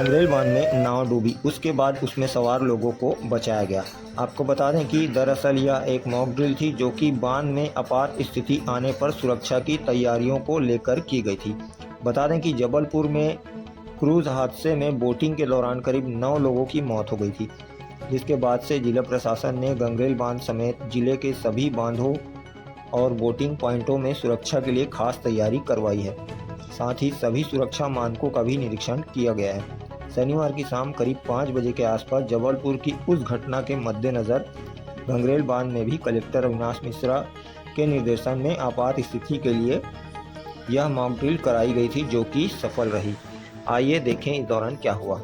गंगरेल बांध में नाव डूबी, उसके बाद उसमें सवार लोगों को बचाया गया। आपको बता दें कि दरअसल यह एक मॉक ड्रिल थी जो कि बांध में आपात स्थिति आने पर सुरक्षा की तैयारियों को लेकर की गई थी। बता दें कि जबलपुर में क्रूज हादसे में बोटिंग के दौरान करीब 9 लोगों की मौत हो गई थी, जिसके बाद से जिला प्रशासन ने गंगरेल बांध समेत जिले के सभी बांधों और बोटिंग पॉइंटों में सुरक्षा के लिए खास तैयारी करवाई है। साथ ही सभी सुरक्षा मानकों का भी निरीक्षण किया गया है। शनिवार की शाम करीब 5 बजे के आसपास जबलपुर की उस घटना के मद्देनज़र गंगरेल बांध में भी कलेक्टर अविनाश मिश्रा के निर्देशन में आपात स्थिति के लिए यह मॉक ड्रिल कराई गई थी, जो कि सफल रही। आइए देखें इस दौरान क्या हुआ।